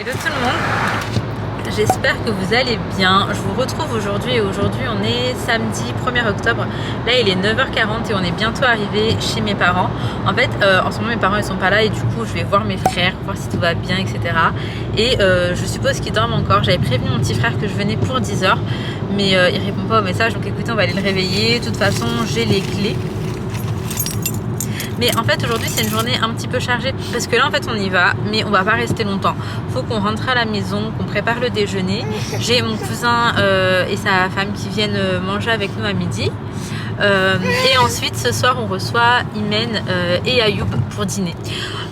Hello tout le monde, j'espère que vous allez bien. Je vous retrouve aujourd'hui et aujourd'hui on est samedi 1er octobre. Là il est 9h40 et on est bientôt arrivé chez mes parents. En fait en ce moment mes parents ils sont pas là et du coup je vais voir mes frères, voir si tout va bien, etc. Et je suppose qu'ils dorment encore. J'avais prévenu mon petit frère que je venais pour 10h mais il répond pas au message, donc écoutez on va aller le réveiller. De toute façon j'ai les clés. Mais en fait aujourd'hui c'est une journée un petit peu chargée parce que là en fait on y va mais on va pas rester longtemps. Faut qu'on rentre à la maison, qu'on prépare le déjeuner. J'ai mon cousin et sa femme qui viennent manger avec nous à midi. Et ensuite ce soir on reçoit Imen et Ayoub pour dîner.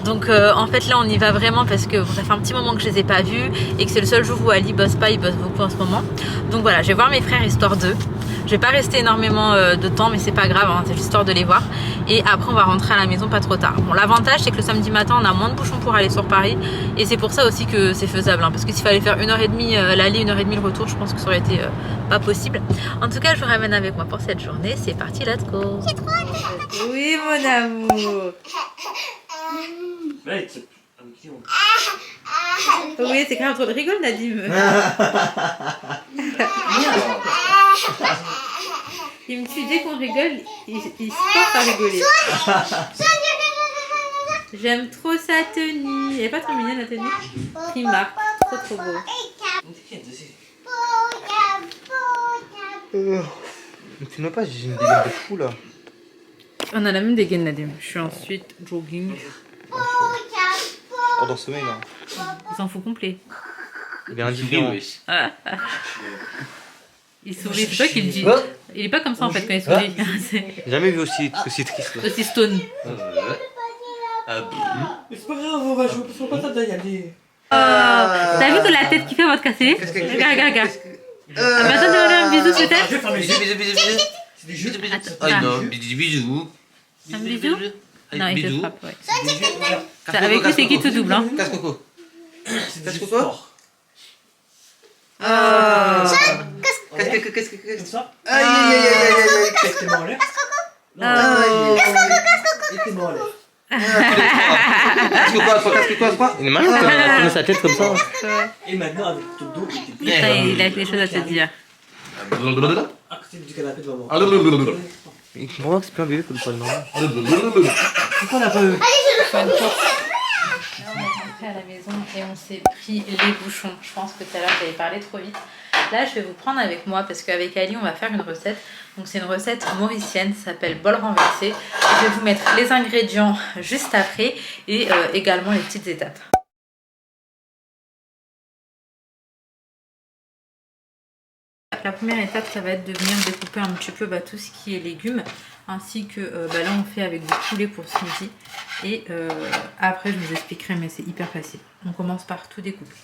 Donc en fait là on y va vraiment parce que ça fait un petit moment que je les ai pas vus et que c'est le seul jour où Ali bosse pas, il bosse beaucoup en ce moment. Donc voilà, je vais voir mes frères histoire d'eux. Je vais pas rester énormément de temps mais c'est pas grave, hein, c'est juste histoire de les voir. Et après on va rentrer à la maison pas trop tard. Bon, l'avantage c'est que le samedi matin on a moins de bouchons pour aller sur Paris. Et c'est pour ça aussi que c'est faisable, hein, parce que s'il fallait faire 1h30 l'aller, 1h30 le retour, je pense que ça aurait été pas possible. En tout cas je vous ramène avec moi pour cette journée. C'est parti, let's go. Oui mon amour. Oui c'est grave, rigole Nadim. Il me tue dès qu'on rigole, il se porte à rigoler. J'aime trop sa tenue. Elle est pas trop mignonne la tenue. Primark, trop beau. Mais tu n'as pas, j'ai une dégaine de fou là. On a la même dégaine Nadim. Je suis ensuite jogging. Pendant sommeil là. Il s'en fout complet. Il est indifférent. Il sourit, c'est toi qui le dis. Il est pas comme ça en fait quand il sourit. J'ai jamais vu aussi triste là. Aussi stone. Mais c'est pas grave, on va jouer, faut pas t'attendre, il y a des... T'as vu que la tête qui fait va te casser? Regarde. Ah, mais attends, donne un bisou peut-être? Je vais faire mes jeux. Bisous. C'est des jeux. Ah non, bisous. Un bisou? Non, il te frappe, ouais. Des Avec lui, c'est qui tout double, hein? Casse coco. C'est des jeux de sport. Qu'est-ce que. Comme ça. Aïe. Qu'est-ce que t'es mort en l'air? Il était mort en l'air. Qu'est-ce quoi? Il est malin, il met sa tête comme ça. Et maintenant, avec ton dos, il Ça, était il a quelque chose à te dire. à côté du canapé de maman. Il comprend que c'est plus un bébé comme ça, non? Pourquoi on a pas eu? Là, on est rentré à la maison et on s'est pris les bouchons. Je pense que tout à l'heure j'avais parlé trop vite. Là, je vais vous prendre avec moi parce qu'avec Ali, on va faire une recette. Donc, c'est une recette mauricienne, ça s'appelle bol renversé. Je vais vous mettre les ingrédients juste après et également les petites étapes. La première étape, ça va être de venir découper un petit peu tout ce qui est légumes, ainsi que là on fait avec du poulet pour ce midi. Et après je vous expliquerai, mais c'est hyper facile. On commence par tout découper.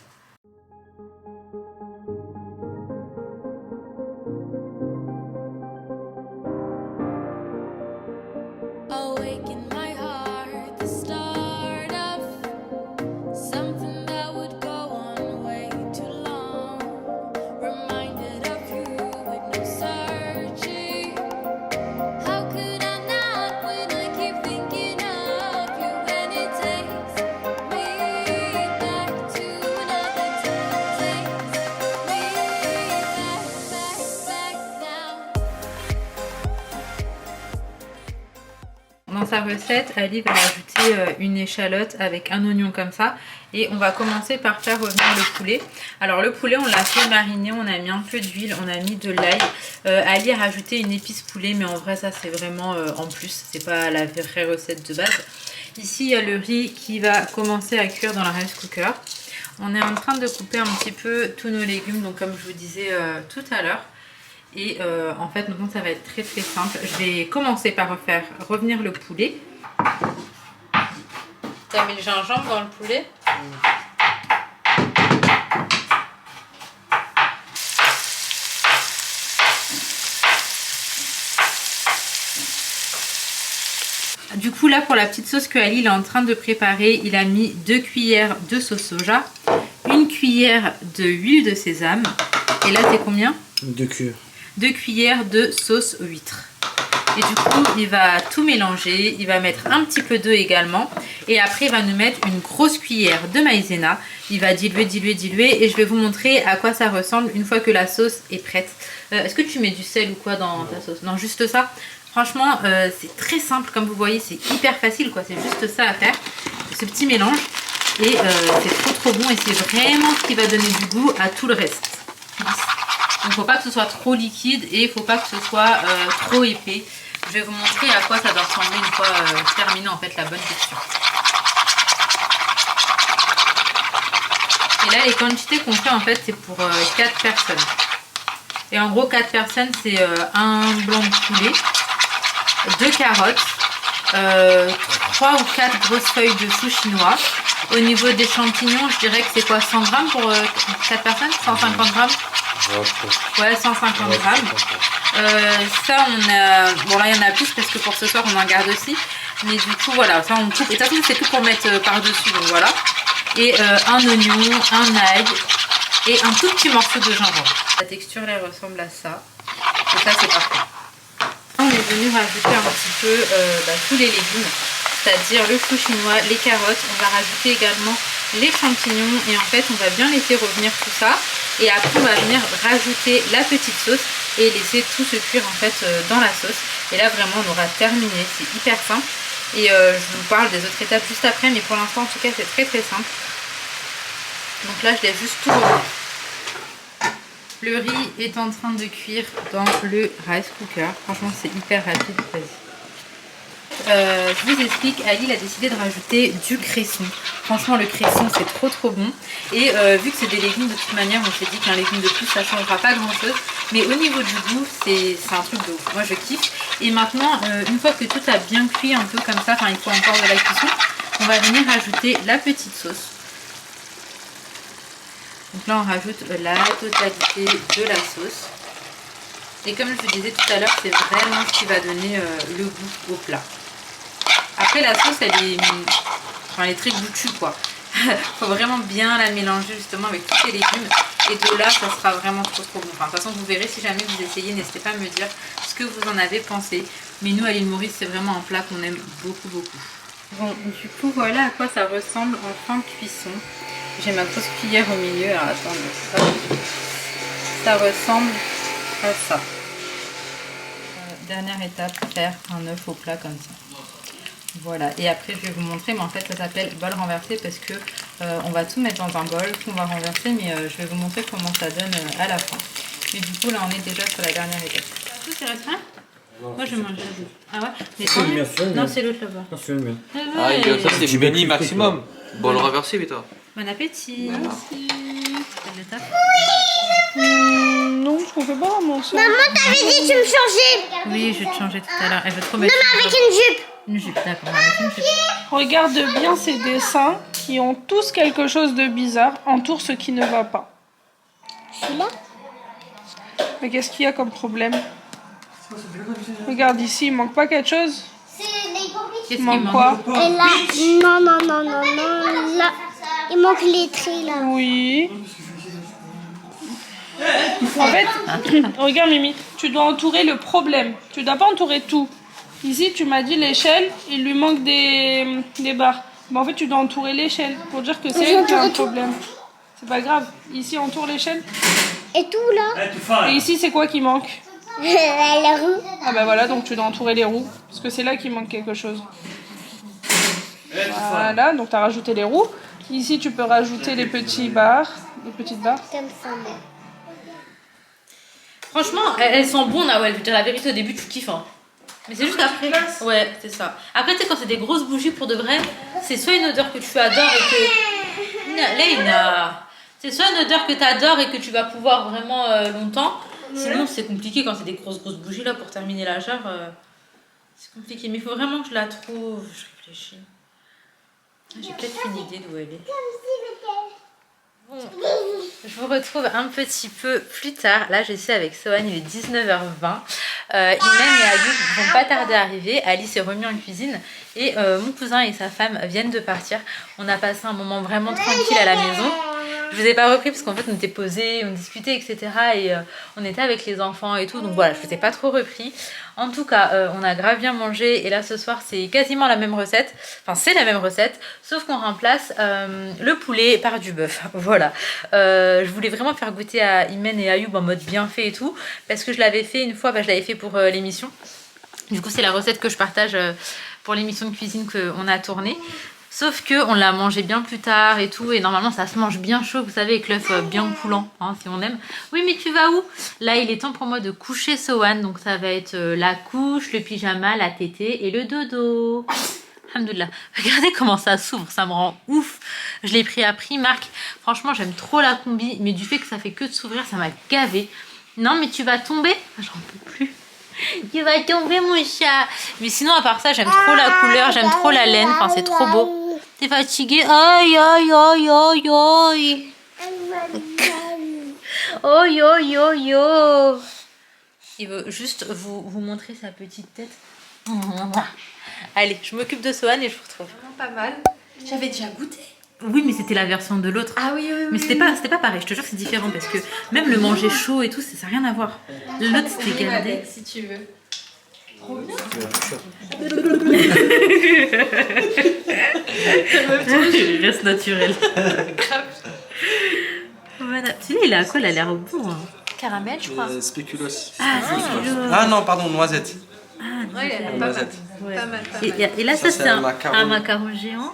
Dans sa recette, Ali va rajouter une échalote avec un oignon comme ça. Et on va commencer par faire revenir le poulet. Alors le poulet, on l'a fait mariner, on a mis un peu d'huile, on a mis de l'ail. Ali a rajouté une épice poulet, mais en vrai ça c'est vraiment en plus. C'est pas la vraie recette de base. Ici, il y a le riz qui va commencer à cuire dans la rice cooker. On est en train de couper un petit peu tous nos légumes, donc comme je vous disais tout à l'heure. Et en fait maintenant ça va être très simple. Je vais commencer par faire revenir le poulet. T'as mis le gingembre dans le poulet? Du coup là pour la petite sauce que Ali il est en train de préparer, il a mis 2 cuillères de sauce soja, 1 cuillère de huile de sésame. Et là c'est combien? 2 cuillères. 2 cuillères de sauce huître. Et du coup, il va tout mélanger. Il va mettre un petit peu d'eau également. Et après, il va nous mettre une grosse cuillère de maïzena. Il va diluer, diluer, diluer. Et je vais vous montrer à quoi ça ressemble une fois que la sauce est prête. Est-ce que tu mets du sel ou quoi dans ta sauce? Non, juste ça. Franchement, c'est très simple. Comme vous voyez, c'est hyper facile, quoi. C'est juste ça à faire. Ce petit mélange. Et c'est trop bon. Et c'est vraiment ce qui va donner du goût à tout le reste. Donc, il ne faut pas que ce soit trop liquide et il ne faut pas que ce soit trop épais. Je vais vous montrer à quoi ça doit ressembler une fois terminé en fait la bonne texture. Et là, les quantités qu'on fait en fait, c'est pour 4 personnes. Et en gros, 4 personnes, c'est un blanc de poulet, 2 carottes, 3 ou 4 grosses feuilles de chou chinois. Au niveau des champignons, je dirais que c'est quoi, 100 grammes pour 4 personnes, 150 grammes. Ouais, 150 grammes. Ça, on a... Bon, là, il y en a plus parce que pour ce soir, on en garde aussi. Mais du coup, voilà, ça, on coupe. Et de toute façon, c'est tout pour mettre par-dessus, donc voilà. Et un oignon, un ail et un tout petit morceau de gingembre. La texture, elle ressemble à ça. Et ça, c'est parfait. On est venu rajouter un petit peu tous les légumes. C'est-à-dire le chou chinois, les carottes. On va rajouter également les champignons. Et en fait, on va bien laisser revenir tout ça. Et après, on va venir rajouter la petite sauce et laisser tout se cuire en fait dans la sauce. Et là, vraiment, on aura terminé. C'est hyper simple. Et je vous parle des autres étapes juste après. Mais pour l'instant, en tout cas, c'est très très simple. Donc là, je laisse juste tout revenir. Le riz est en train de cuire dans le rice cooker. Franchement, c'est hyper rapide. Vas-y. Je vous explique, Ali a décidé de rajouter du cresson. Franchement, le cresson, c'est trop bon. Et vu que c'est des légumes, de toute manière, on s'est dit qu'un légume de plus, ça ne changera pas grand-chose. Mais au niveau du goût, c'est un truc de ouf. Moi, je kiffe. Et maintenant, une fois que tout a bien cuit, un peu comme ça, enfin, il faut encore de la cuisson, on va venir rajouter la petite sauce. Donc là, on rajoute la totalité de la sauce. Et comme je vous disais tout à l'heure, c'est vraiment ce qui va donner le goût au plat. Après, la sauce, elle est très goûtue, quoi. Faut vraiment bien la mélanger justement avec tous les légumes. Et de là, ça sera vraiment trop bon. Enfin, de toute façon, vous verrez si jamais vous essayez, n'hésitez pas à me dire ce que vous en avez pensé. Mais nous, à l'île Maurice, c'est vraiment un plat qu'on aime beaucoup. Bon, du coup, voilà à quoi ça ressemble en fin de cuisson. J'ai ma grosse cuillère au milieu. Alors, attendez. Ça ressemble à ça. Dernière étape, faire un œuf au plat comme ça. Voilà, et après je vais vous montrer, mais en fait ça s'appelle bol renversé parce que on va tout mettre dans un bol qu'on va renverser, mais je vais vous montrer comment ça donne à la fin. Et du coup là on est déjà sur la dernière étape. Tout c'est restreint? Moi je mange les deux. Ah ouais? Mais C'est le mien, c'est le mien. non, c'est l'autre là-bas. Non, c'est le mien. Ah, il y a ça, c'est du béni maximum. Bon, le renverser, mais toi. Bon appétit. Merci. Non, je ne fais pas vraiment ça. Maman, t'avais dit que tu me changeais. Oui, je vais te changer tout à l'heure. Elle veut trop mettre. Non, mais avec une jupe. Une jupe, d'accord. On va mettre une jupe. Regarde bien ces dessins qui ont tous quelque chose de bizarre. Entoure ce qui ne va pas. Celui-là? Mais qu'est-ce qu'il y a comme problème? Regarde ici, il manque pas quelque chose? C'est les gourmets. Qu'est-ce Il qui manque manque? quoi? Et là, non. Là, il manque les traits là. Oui. En fait, regarde Mimi, tu dois entourer le problème. Tu dois pas entourer tout. Ici, tu m'as dit l'échelle, il lui manque des barres. Mais en fait, tu dois entourer l'échelle pour dire que c'est elle qui a un problème. C'est pas grave. Ici, on entoure l'échelle. Et tout là. Et ici, c'est quoi qui manque? La roue. Ah bah voilà, donc tu dois entourer les roues. Parce que c'est là qu'il manque quelque chose. Voilà, donc tu as rajouté les roues. Ici, tu peux rajouter les petites barres. Comme ça, moi. Franchement, elles sont bonnes, Nawel. Je veux dire la vérité, au début, tu kiffes. Hein. Mais c'est juste après. Ouais, c'est ça. Après, tu sais, quand c'est des grosses bougies pour de vrai, c'est soit une odeur que tu adores et que. Léna, c'est soit une odeur que tu adores et que tu vas pouvoir vraiment longtemps. Sinon, c'est compliqué quand c'est des grosses bougies là pour terminer la jarre. C'est compliqué. Mais il faut vraiment que je la trouve. Je réfléchis. J'ai peut-être une idée d'où elle est. Bon, je vous retrouve un petit peu plus tard. Là, je suis avec Sohan, il est 19h20. Imen et Ayoub vont pas tarder à arriver. Ali s'est remis en cuisine. Et mon cousin et sa femme viennent de partir. On a passé un moment vraiment tranquille à la maison. Je vous ai pas repris parce qu'en fait on était posés, on discutait, etc. Et on était avec les enfants et tout. Donc voilà, je vous ai pas trop repris. En tout cas, on a grave bien mangé. Et là ce soir c'est quasiment la même recette. Enfin c'est la même recette. Sauf qu'on remplace le poulet par du bœuf. Voilà. Je voulais vraiment faire goûter à Imen et Ayoub en mode bien fait et tout. Parce que je l'avais fait une fois, je l'avais fait pour l'émission. Du coup c'est la recette que je partage pour l'émission de cuisine qu'on a tournée. Sauf que on l'a mangé bien plus tard et tout. Et normalement ça se mange bien chaud, vous savez, avec l'œuf bien coulant, hein, si on aime. Oui mais tu vas où? Là il est temps pour moi de coucher Sohan. Donc ça va être la couche, le pyjama, la tétée et le dodo. Alhamdoulilah. Regardez comment ça s'ouvre, ça me rend ouf. Je l'ai pris à Primark. Franchement j'aime trop la combi. Mais du fait que ça fait que de s'ouvrir, ça m'a gavé. Non mais tu vas tomber. J'en peux plus. Tu vas tomber mon chat. Mais sinon à part ça j'aime trop la couleur, j'aime trop la laine. Enfin c'est trop beau. T'es fatigué? Aïe aïe aïe aïe aïe. Aïe aïe aïe aïe. Il veut juste vous montrer sa petite tête. Allez, je m'occupe de Sohan et je vous retrouve. Vraiment pas mal. J'avais déjà goûté. Oui, mais c'était la version de l'autre. Ah oui, oui, oui. Mais c'était pas pareil, je te jure que c'est différent parce que même le manger chaud et tout, ça n'a rien à voir. L'autre c'était gardé. Si tu veux. Trop bien. Il reste naturel. Voilà. Celui-là, il a quoi? Il a l'air bon. Hein. Caramel, je crois. Spéculoos. Spéculoos. Ah non, pardon, noisette. Ouais, il a l'air pas mal. Noisette. Ouais. Pas mal, pas mal. Et là, ça c'est un macaron. macaron géant.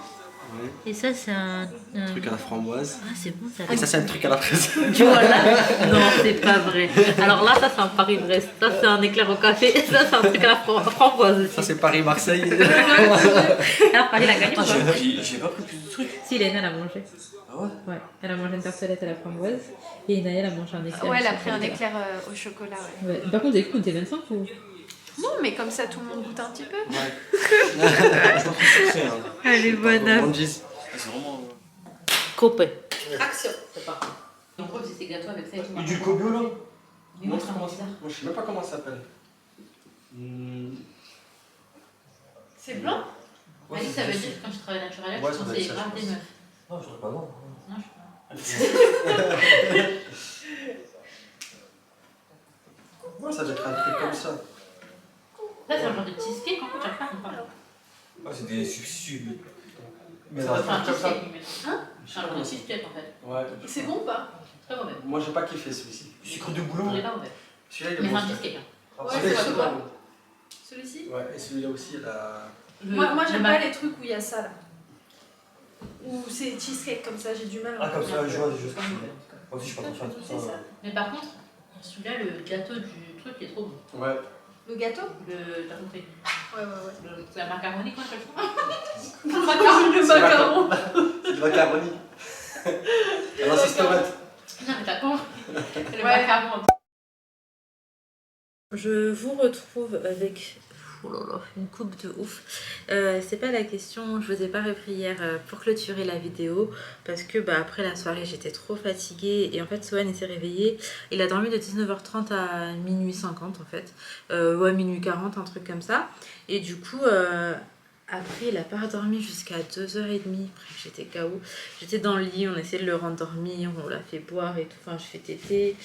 Oui. Et ça, c'est un Truc à la framboise. Ah, c'est bon ça. Et ça, c'est un truc à la fraise. Tu vois là? Non, c'est pas vrai. Alors là, ça c'est un Paris-Brest. Ça c'est un éclair au café. Et ça c'est un truc à la framboise aussi. Ça, c'est Paris-Marseille. Alors Paris l'a gagné ou pas? J'ai pas pris plus de trucs. Si, Léna elle a mangé. Ah ouais? Ouais, elle a mangé une tartelette à la framboise. Et Inaël a mangé un éclair. Ouais, elle a au pris un chocolat. éclair au chocolat, ouais. Ouais. Par contre, vous avez cru qu'on était 25 ou? Non, mais comme ça, tout le monde goûte un petit peu. Ouais. Je m'en suis sucré. Hein. Elle est bonne âme. C'est vraiment. Copé. Action. C'est parti. Donc, on c'est gâteau avec ça et tout. Et du cobiolo? Mais moi, c'est comment ça? Moi, je sais même pas comment ça s'appelle. C'est blanc? Alice, ça veut dire que quand je travaille naturel, Ouais, je ça doit conseille être ça, grave je des pense. meufs. Non, j'aurais pas non. Non, je sais pas. Ouais, ça doit être un truc comme ça. Ça, c'est un genre de cheesecake, en fait, j'arrive pas à comprendre. Ah, c'est des substituts. Mais C'est ça un comme ça. cheesecake, mais. Hein? C'est un genre de cheesecake, en fait. Ouais. C'est bon ou pas? Très mauvais. Moi, j'ai pas kiffé celui-ci. Sucre de boulot. Il est pas mauvais. Celui-là, il Mais est c'est bon. un cheesecake. Hein. Ouais, Celui-là, il c'est est super quoi? bon. Celui-ci? Ouais, et celui-là aussi, il a. Moi j'aime le pas les trucs où il y a ça là. Ou c'est cheesecake comme ça, j'ai du mal. Ah, comme ça, je vois, je C'est pas mauvais, en tout cas. Moi aussi, je suis pas trop fan de C'est ça. ça. Mais par contre, celui-là, le gâteau du truc est trop bon. Ouais. Le gâteau? T'as compris? Ouais, ouais, ouais. La macaroni, quoi, je crois. Le macaron, le macaron. C'est du macaroni. Alors, c'est tomate. Non, mais t'as compris. Le Ouais. macaron. Je vous retrouve avec oh là là, une coupe de ouf. C'est pas la question, je vous ai pas repris hier pour clôturer la vidéo parce que après la soirée j'étais trop fatiguée et en fait Sohan il s'est réveillé. Il a dormi de 19h30 à minuit 50 en fait. Ouais, minuit 40, un truc comme ça. Et du coup après il a pas redormi jusqu'à 2h30. Bref, j'étais KO. J'étais dans le lit, on essayait de le rendormir, on l'a fait boire et tout. Enfin je fais téter,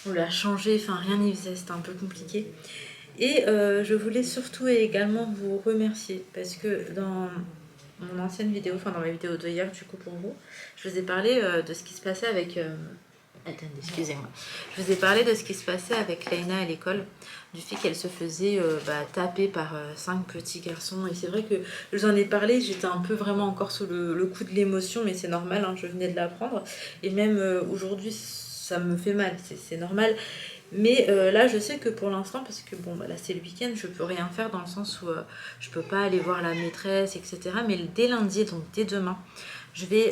on l'a changé, enfin rien n'y faisait, c'était un peu compliqué. Et je voulais surtout et également vous remercier parce que dans mon ancienne vidéo, enfin dans ma vidéo de hier du coup pour vous, je vous ai parlé de ce qui se passait avec... Attendez, excusez-moi. Je vous ai parlé de ce qui se passait avec Laina à l'école, du fait qu'elle se faisait taper par 5 petits garçons. Et c'est vrai que je vous en ai parlé, j'étais un peu vraiment encore sous le coup de l'émotion, mais c'est normal, hein, je venais de l'apprendre. Et même aujourd'hui, ça me fait mal, c'est normal. Mais là je sais que pour l'instant, parce que bon là c'est le week-end, je peux rien faire dans le sens où je peux pas aller voir la maîtresse, etc. Mais dès lundi, donc dès demain, je vais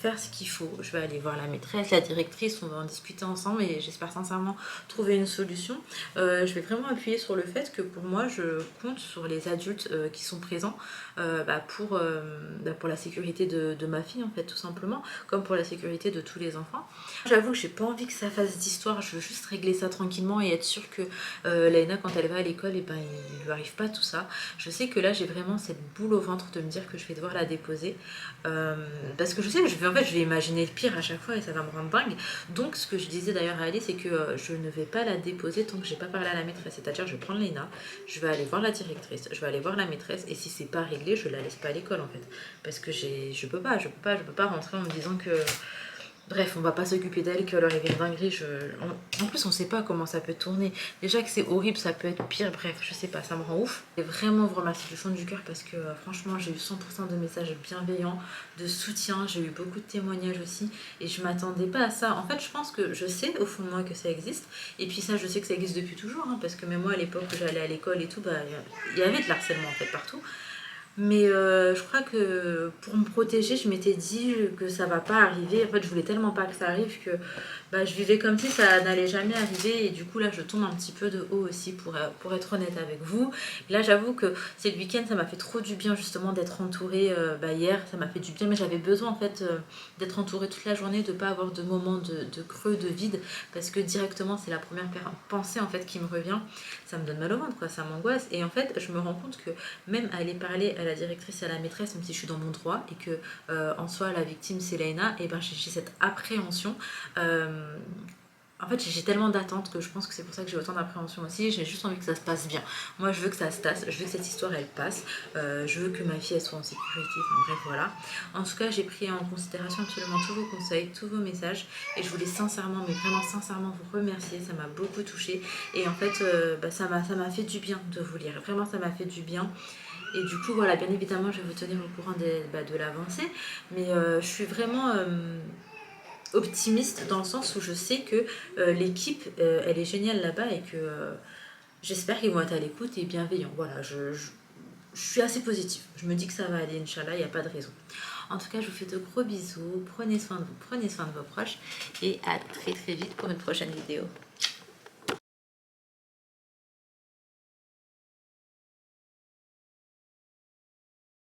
faire ce qu'il faut. Je vais aller voir la maîtresse, la directrice, on va en discuter ensemble et j'espère sincèrement trouver une solution. Je vais vraiment appuyer sur le fait que pour moi, je compte sur les adultes qui sont présents pour la sécurité de ma fille en fait, tout simplement, comme pour la sécurité de tous les enfants. J'avoue que j'ai pas envie que ça fasse d'histoire, je veux juste régler ça tranquillement et être sûre que Laina, quand elle va à l'école, il lui arrive pas tout ça. Je sais que là j'ai vraiment cette boule au ventre de me dire que je vais devoir la déposer. parce que je sais, en fait, je vais imaginer le pire à chaque fois et ça va me rendre dingue. Donc, ce que je disais d'ailleurs à Ali, c'est que je ne vais pas la déposer tant que j'ai pas parlé à la maîtresse. C'est-à-dire, je vais prendre Léna, je vais aller voir la directrice, je vais aller voir la maîtresse, et si c'est pas réglé, je la laisse pas à l'école en fait. Parce que je peux pas rentrer en me disant que. Bref, on va pas s'occuper d'elle, que leur arrive une dinguerie. En plus, on sait pas comment ça peut tourner. Déjà que c'est horrible, ça peut être pire. Bref, je sais pas, ça me rend ouf. Et vraiment vous remercier du fond du cœur parce que franchement, j'ai eu 100% de messages bienveillants, de soutien. J'ai eu beaucoup de témoignages aussi. Et je m'attendais pas à ça. En fait, je pense que je sais au fond de moi que ça existe. Et puis ça, je sais que ça existe depuis toujours. Hein, parce que même moi, à l'époque où j'allais à l'école et tout, bah, il y avait de l'harcèlement en fait partout. Mais je crois que pour me protéger, je m'étais dit que ça va pas arriver. En fait, je voulais tellement pas que ça arrive que bah, je vivais comme si ça n'allait jamais arriver. Et du coup, là, je tombe un petit peu de haut aussi pour être honnête avec vous. Et là, j'avoue que c'est le week-end, ça m'a fait trop du bien justement d'être entourée. Hier, ça m'a fait du bien, mais j'avais besoin en fait d'être entourée toute la journée, de pas avoir de moments de creux, de vide. Parce que directement, c'est la première pensée en fait qui me revient. Ça me donne mal au ventre, quoi, ça m'angoisse. Et en fait, je me rends compte que même aller parler à la directrice et à la maîtresse, même si je suis dans mon droit et que en soi la victime c'est Léna, et ben j'ai cette appréhension. En fait, j'ai tellement d'attentes que je pense que c'est pour ça que j'ai autant d'appréhension aussi. J'ai juste envie que ça se passe bien. Moi, je veux que ça se tasse, je veux que cette histoire elle passe, je veux que ma fille elle soit en sécurité. Enfin bref, voilà. En tout cas, j'ai pris en considération absolument tous vos conseils, tous vos messages, et je voulais sincèrement, mais vraiment sincèrement vous remercier. Ça m'a beaucoup touchée et en fait, ça m'a fait du bien de vous lire. Vraiment, ça m'a fait du bien. Et du coup, voilà, bien évidemment, je vais vous tenir au courant de l'avancée, mais je suis vraiment optimiste dans le sens où je sais que l'équipe, elle est géniale là-bas et que j'espère qu'ils vont être à l'écoute et bienveillants. Voilà, je suis assez positive. Je me dis que ça va aller, Inch'Allah, il n'y a pas de raison. En tout cas, je vous fais de gros bisous, prenez soin de vous, prenez soin de vos proches et à très très vite pour une prochaine vidéo.